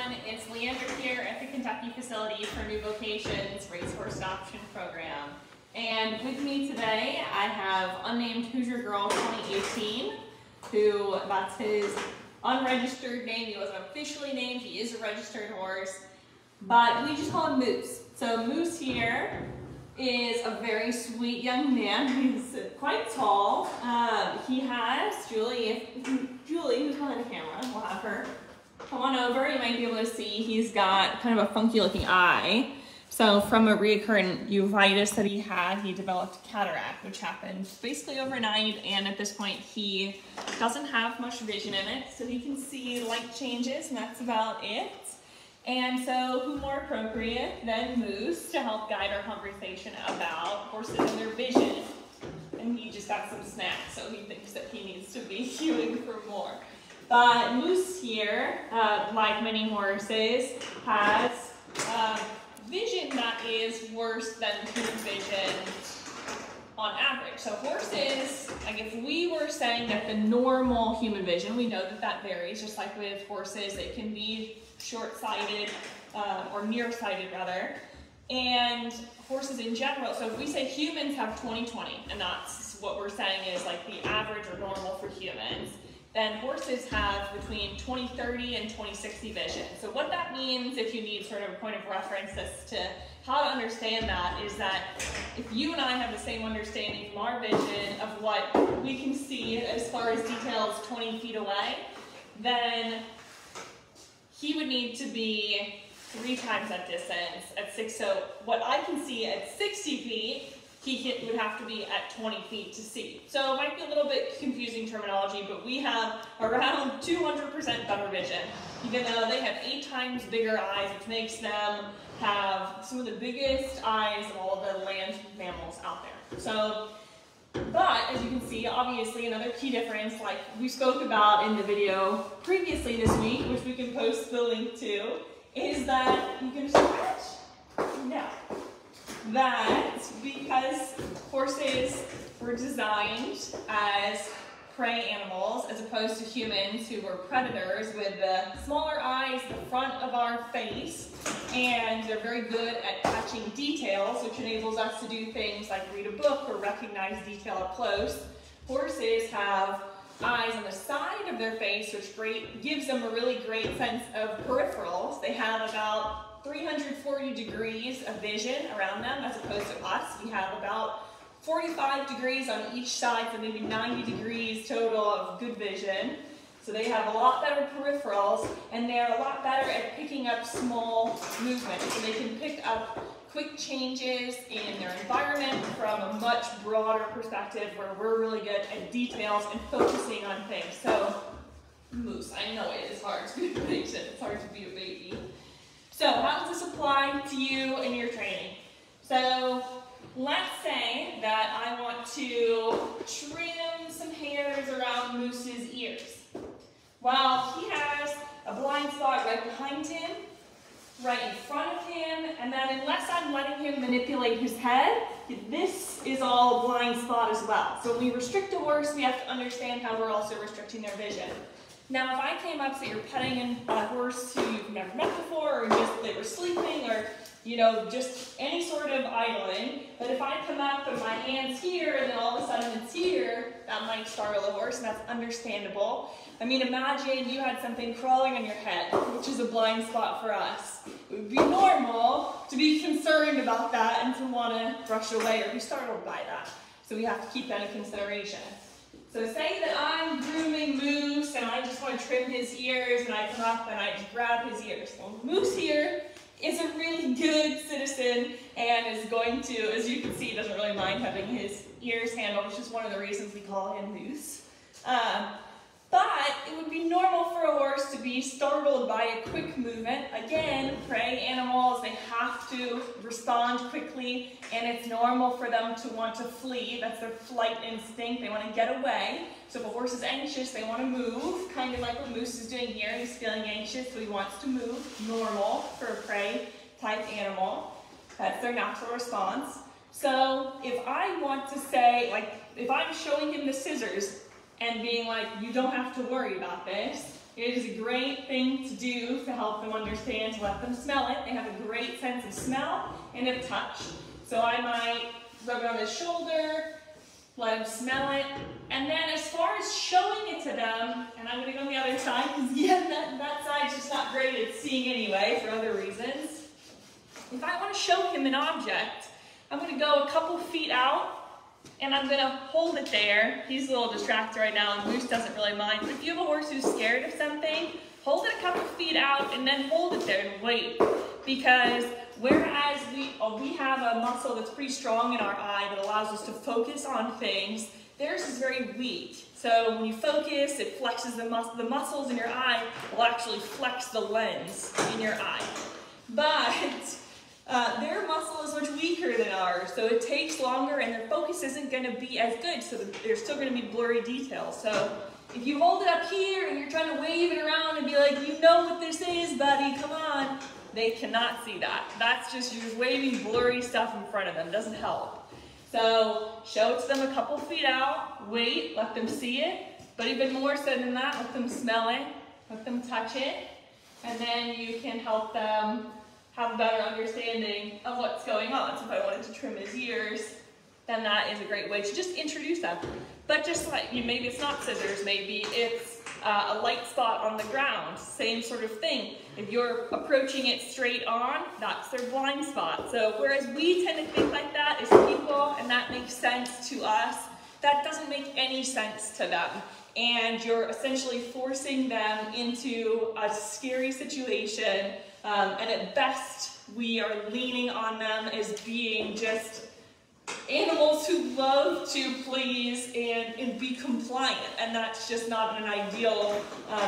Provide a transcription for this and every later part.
everyone. It's Leandra here at the Kentucky facility for New Vocations Racehorse Adoption Program. And with me today, I have unnamed Hoosier Girl 2018, who that's his unregistered name. He wasn't officially named. He is a registered horse, but we just call him Moose. So Moose here is a very sweet young man. He's quite tall. He has Julie, who's behind the camera, we'll have her come on over. You might be able to see he's got kind of a funky looking eye. So from a recurrent uveitis that he had, he developed cataract, which happened basically overnight. And at this point, he doesn't have much vision in it. So he can see light changes, and that's about it. And so who more appropriate than Moose to help guide our conversation about horses and their vision. And he just got some snacks, so he thinks that he needs to be queuing for more. But Moose here, like many horses, has vision that is worse than human vision on average. So horses, like if we were saying that the normal human vision, we know that that varies, just like with horses, it can be short-sighted or nearsighted rather, and horses in general. So if we say humans have 20/20, and that's what we're saying is like the average or normal for humans, then horses have between 20/30 and 20/60 vision. So what that means, if you need sort of a point of reference as to how to understand that, is that if you and I have the same understanding from our vision of what we can see as far as details 20 feet away, then he would need to be 3 times that distance at 6. So what I can see at 60 feet, he would have to be at 20 feet to see. So it might be a little bit confusing terminology, but we have around 200% better vision, even though they have 8 times bigger eyes, which makes them have some of the biggest eyes of all of the land mammals out there. So, but as you can see, obviously another key difference, like we spoke about in the video previously this week, which we can post the link to, is that you can stretch. No. That because horses were designed as prey animals as opposed to humans who were predators with the smaller eyes, the front of our face, and they're very good at catching details, which enables us to do things like read a book or recognize detail up close. Horses have eyes on the side of their face, which gives them a really great sense of peripherals. They have about 340 degrees of vision around them, as opposed to us. We have about 45 degrees on each side, so maybe 90 degrees total of good vision. So they have a lot better peripherals, and they're a lot better at picking up small movements. So they can pick up quick changes in their environment from a much broader perspective, where we're really good at details and focusing on things. So, Moose, I know it is hard to be patient, it's hard to be a baby. So how does this apply to you in your training? So let's say that I want to trim some hairs around Moose's ears. Well, he has a blind spot right behind him, right in front of him, and then unless I'm letting him manipulate his head, this is all a blind spot as well. So when we restrict a horse, we have to understand how we're also restricting their vision. Now, if I came up, so you're petting a horse who you've never met before, or just they were sleeping, or just any sort of idling, but if I come up and my hand's here, and then all of a sudden it's here, that might startle a horse, and that's understandable. I mean, imagine you had something crawling on your head, which is a blind spot for us. It would be normal to be concerned about that and to want to rush away or be startled by that. So we have to keep that in consideration. So say that I'm grooming Moose and I just want to trim his ears, and I come up and I just grab his ears. Well, Moose here is a really good citizen and is going to, as you can see, doesn't really mind having his ears handled, which is one of the reasons we call him Moose. But it would be normal for a horse to be startled by a quick movement. Again, prey animals, they have to respond quickly, and it's normal for them to want to flee. That's their flight instinct. They want to get away. So if a horse is anxious, they want to move, kind of like what Moose is doing here. He's feeling anxious, so he wants to move. Normal for a prey type animal. That's their natural response. So if I want to say, like, if I'm showing him the scissors and being like, you don't have to worry about this, It is a great thing to do to help them understand, to let them smell it. They have a great sense of smell and of touch. So I might rub it on his shoulder, let him smell it, and then as far as showing it to them, and I'm going to go on the other side because that side's just not great at seeing anyway for other reasons. If I want to show him an object, I'm going to go a couple feet out and I'm going to hold it there. He's a little distracted right now and Moose doesn't really mind, but if you have a horse who's scared of something, hold it a couple feet out and then hold it there and wait, because whereas we have a muscle that's pretty strong in our eye that allows us to focus on things, theirs is very weak. So when you focus, it flexes the muscles in your eye will actually flex the lens in your eye. But their muscle is much weaker than ours, so it takes longer and their focus isn't going to be as good, so there's still going to be blurry details. So if you hold it up here and you're trying to wave it around and be like, you know what this is, buddy, come on, they cannot see that. That's just, you're just waving blurry stuff in front of them. It doesn't help. So show it to them a couple feet out, wait, let them see it, but even more so than that, let them smell it, let them touch it, and then you can help them have a better understanding of what's going on. So if I wanted to trim his ears, then that is a great way to just introduce them. But just like, maybe it's not scissors, maybe it's a light spot on the ground, same sort of thing. If you're approaching it straight on, that's their blind spot. So whereas we tend to think like that as people, and that makes sense to us, that doesn't make any sense to them. And you're essentially forcing them into a scary situation, and at best, we are leaning on them as being just animals who love to please and be compliant, and that's just not an ideal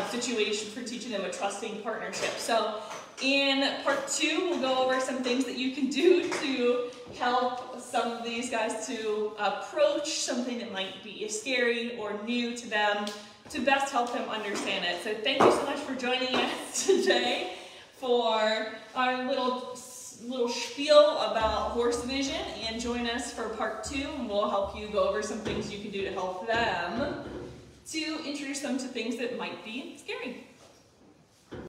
situation for teaching them a trusting partnership. So in part 2, we'll go over some things that you can do to help some of these guys to approach something that might be scary or new to them, to best help them understand it. So thank you so much for joining us today for our little spiel about horse vision, and join us for part 2, and we'll help you go over some things you can do to help them to introduce them to things that might be scary.